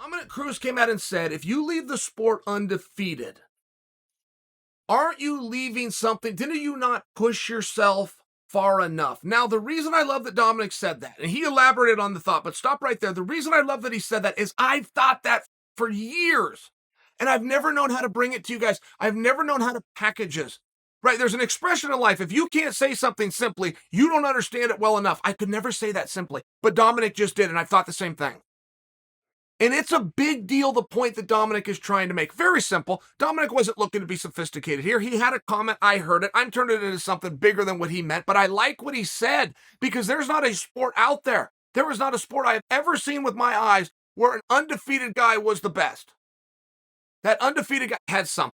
Dominick Cruz came out and said, if you leave the sport undefeated, aren't you leaving something? Didn't you not push yourself far enough? Now, the reason I love that Dominick said that, and he elaborated on the thought, but stop right there. The reason I love that he said that is I've thought that for years, and I've never known how to bring it to you guys. I've never known how to package this. Right, there's an expression in life. If you can't say something simply, you don't understand it well enough. I could never say that simply, but Dominick just did, and I thought the same thing. And it's a big deal, the point that Dominick is trying to make. Very simple. Dominick wasn't looking to be sophisticated here. He had a comment. I heard it. I'm turning it into something bigger than what he meant, but I like what he said because there's not a sport out there. There is not a sport I have ever seen with my eyes where an undefeated guy was the best. That undefeated guy had something.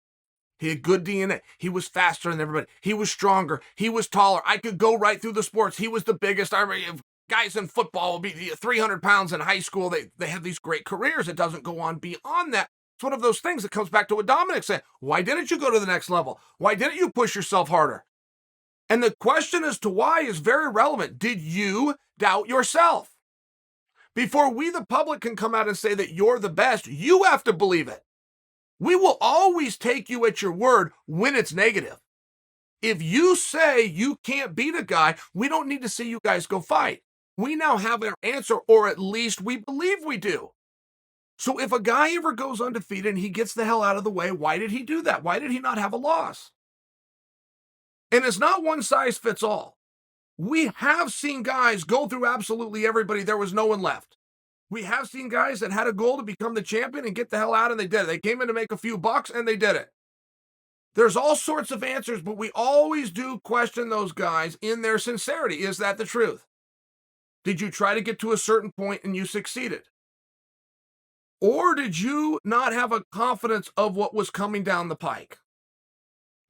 He had good DNA. He was faster than everybody. He was stronger. He was taller. I could go right through the sports. He was the biggest. I mean, guys in football will be 300 pounds in high school. They have these great careers. It doesn't go on beyond that. It's one of those things that comes back to what Dominick said. Why didn't you go to the next level? Why didn't you push yourself harder? And the question as to why is very relevant. Did you doubt yourself? Before we, the public, can come out and say that you're the best, you have to believe it. We will always take you at your word when it's negative. If you say you can't beat a guy, we don't need to see you guys go fight. We now have our answer, or at least we believe we do. So if a guy ever goes undefeated and he gets the hell out of the way, why did he do that? Why did he not have a loss? And it's not one size fits all. We have seen guys go through absolutely everybody. There was no one left. We have seen guys that had a goal to become the champion and get the hell out, and they did it. They came in to make a few bucks, and they did it. There's all sorts of answers, but we always do question those guys in their sincerity. Is that the truth? Did you try to get to a certain point and you succeeded? Or did you not have a confidence of what was coming down the pike?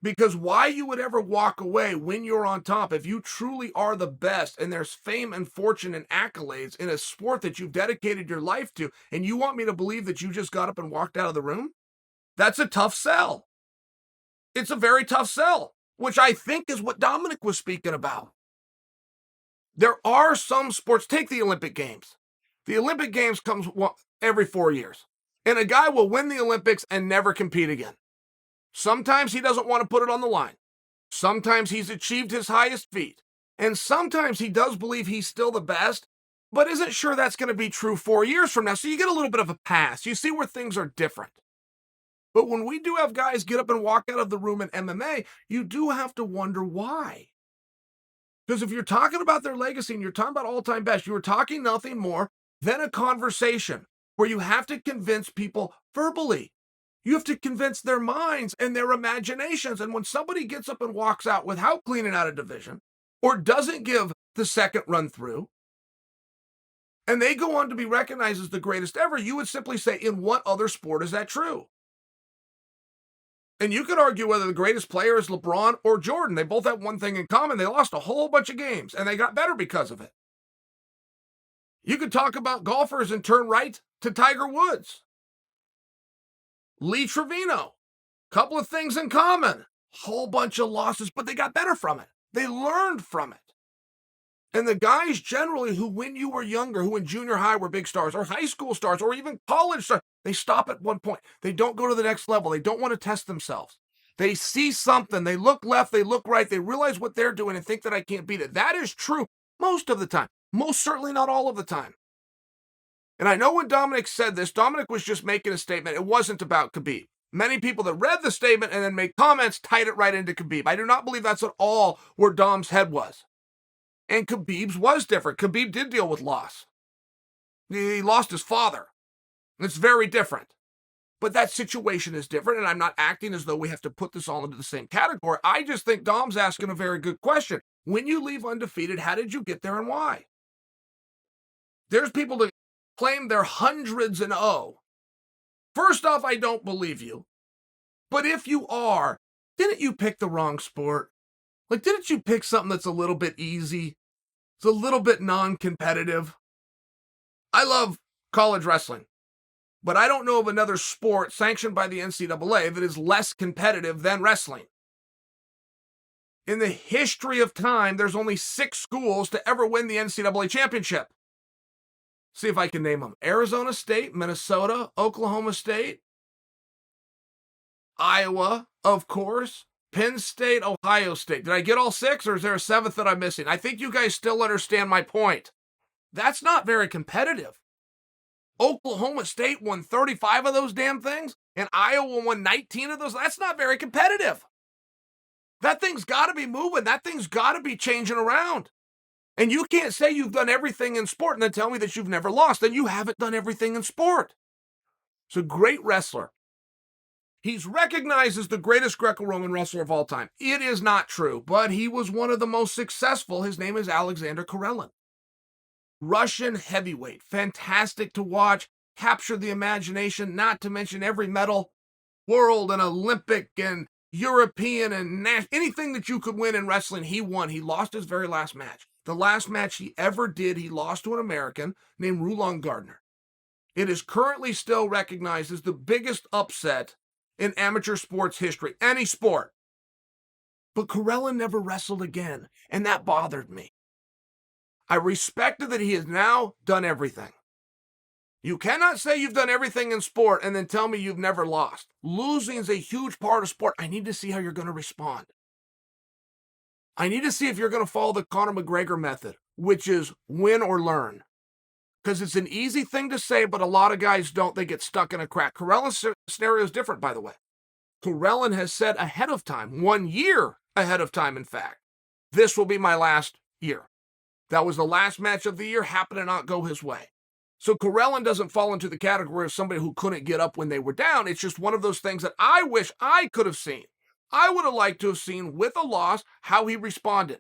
Because why you would ever walk away when you're on top, if you truly are the best and there's fame and fortune and accolades in a sport that you've dedicated your life to, and you want me to believe that you just got up and walked out of the room? That's a tough sell. It's a very tough sell, which I think is what Dominick was speaking about. There are some sports, take the Olympic Games. The Olympic Games comes every 4 years, and a guy will win the Olympics and never compete again. Sometimes he doesn't want to put it on the line. Sometimes he's achieved his highest feat. And sometimes he does believe he's still the best, but isn't sure that's going to be true 4 years from now. So you get a little bit of a pass. You see where things are different. But when we do have guys get up and walk out of the room in MMA, you do have to wonder why. Because if you're talking about their legacy and you're talking about all-time best, you are talking nothing more than a conversation where you have to convince people verbally. You have to convince their minds and their imaginations. And when somebody gets up and walks out without cleaning out a division or doesn't give the second run through, and they go on to be recognized as the greatest ever, you would simply say, in what other sport is that true? And you could argue whether the greatest player is LeBron or Jordan. They both have one thing in common. They lost a whole bunch of games, and they got better because of it. You could talk about golfers and turn right to Tiger Woods. Lee Trevino, couple of things in common, whole bunch of losses, but they got better from it. They learned from it. And the guys generally who, when you were younger, who in junior high were big stars, or high school stars, or even college stars, they stop at one point. They don't go to the next level. They don't want to test themselves. They see something. They look left. They look right. They realize what they're doing and think that I can't beat it. That is true most of the time. Most certainly not all of the time. And I know when Dominick said this, Dominick was just making a statement. It wasn't about Khabib. Many people that read the statement and then made comments tied it right into Khabib. I do not believe that's at all where Dom's head was. And Khabib's was different. Khabib did deal with loss. He lost his father. It's very different. But that situation is different, and I'm not acting as though we have to put this all into the same category. I just think Dom's asking a very good question. When you leave undefeated, how did you get there and why? There's people that claim they're hundreds and oh. First off, I don't believe you. But if you are, didn't you pick the wrong sport? Like, didn't you pick something that's a little bit easy? It's a little bit non-competitive. I love college wrestling, but I don't know of another sport sanctioned by the NCAA that is less competitive than wrestling. In the history of time, there's only 6 schools to ever win the NCAA championship. See if I can name them. Arizona State, Minnesota, Oklahoma State, Iowa, of course, Penn State, Ohio State. Did I get all 6, or is there a 7th that I'm missing? I think you guys still understand my point. That's not very competitive. Oklahoma State won 35 of those damn things, and Iowa won 19 of those. That's not very competitive. That thing's got to be moving. That thing's got to be changing around. And you can't say you've done everything in sport and then tell me that you've never lost. Then you haven't done everything in sport. He's a great wrestler. He's recognized as the greatest Greco-Roman wrestler of all time. It is not true, but he was one of the most successful. His name is Alexander Karelin. Russian heavyweight. Fantastic to watch. Captured the imagination, not to mention every medal, world and Olympic and European and anything that you could win in wrestling, he won. He lost his very last match. The last match he ever did, he lost to an American named Rulon Gardner. It is currently still recognized as the biggest upset in amateur sports history, any sport. But Karelin never wrestled again, and that bothered me. I respected that he has now done everything. You cannot say you've done everything in sport and then tell me you've never lost. Losing is a huge part of sport. I need to see how you're going to respond. I need to see if you're going to follow the Conor McGregor method, which is win or learn. Because it's an easy thing to say, but a lot of guys don't. They get stuck in a crack. Karelin's scenario is different, by the way. Karelin has said ahead of time, 1 year ahead of time, in fact, this will be my last year. That was the last match of the year, happened to not go his way. So Karelin doesn't fall into the category of somebody who couldn't get up when they were down. It's just one of those things that I wish I could have seen. I would have liked to have seen, with a loss, how he responded.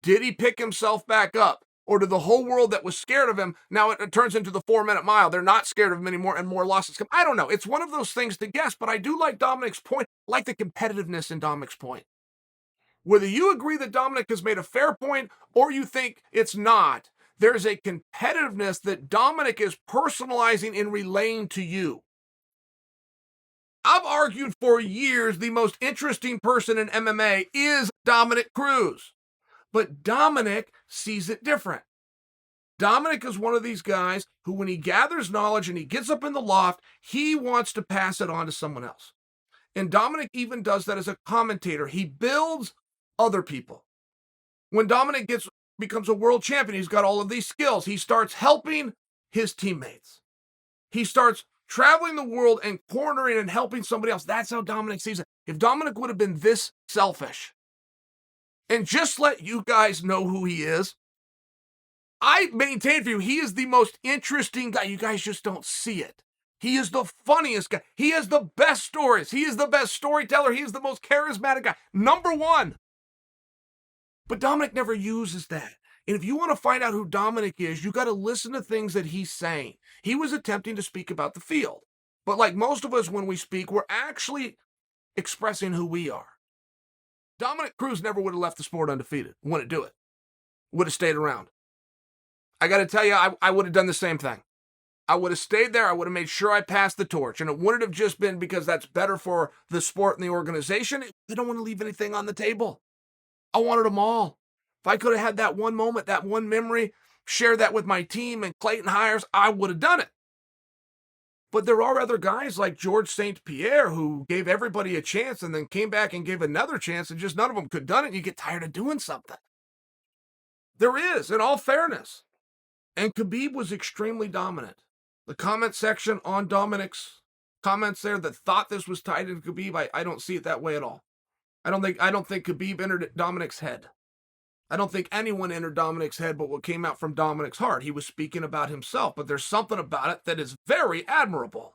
Did he pick himself back up? Or did the whole world that was scared of him, now it turns into the 4-minute mile, they're not scared of him anymore and more losses come? I don't know. It's one of those things to guess, but I do like Dominick's point, like the competitiveness in Dominick's point. Whether you agree that Dominick has made a fair point or you think it's not, there's a competitiveness that Dominick is personalizing and relaying to you. I've argued for years the most interesting person in MMA is Dominick Cruz. But Dominick sees it different. Dominick is one of these guys who, when he gathers knowledge and he gets up in the loft, he wants to pass it on to someone else. And Dominick even does that as a commentator. He builds other people. When Dominick becomes a world champion, he's got all of these skills. He starts helping his teammates. He starts traveling the world and cornering and helping somebody else. That's how Dominick sees it. If Dominick would have been this selfish and just let you guys know who he is, I maintain for you, he is the most interesting guy. You guys just don't see it. He is the funniest guy. He has the best stories. He is the best storyteller. He is the most charismatic guy. Number one. But Dominick never uses that. And if you want to find out who Dominick is, you got to listen to things that he's saying. He was attempting to speak about the field. But like most of us, when we speak, we're actually expressing who we are. Dominick Cruz never would have left the sport undefeated. Wouldn't do it. Would have stayed around. I got to tell you, I would have done the same thing. I would have stayed there. I would have made sure I passed the torch. And it wouldn't have just been because that's better for the sport and the organization. I don't want to leave anything on the table. I wanted them all. If I could have had that one moment, that one memory, share that with my team and Clayton Hires, I would have done it. But there are other guys like George St. Pierre who gave everybody a chance and then came back and gave another chance and just none of them could have done it. And you get tired of doing something. There is, in all fairness. And Khabib was extremely dominant. The comment section on Dominick's comments there that thought this was tied to Khabib, I don't see it that way at all. I don't think Khabib entered Dominick's head. I don't think anyone entered Dominick's head but what came out from Dominick's heart. He was speaking about himself, but there's something about it that is very admirable.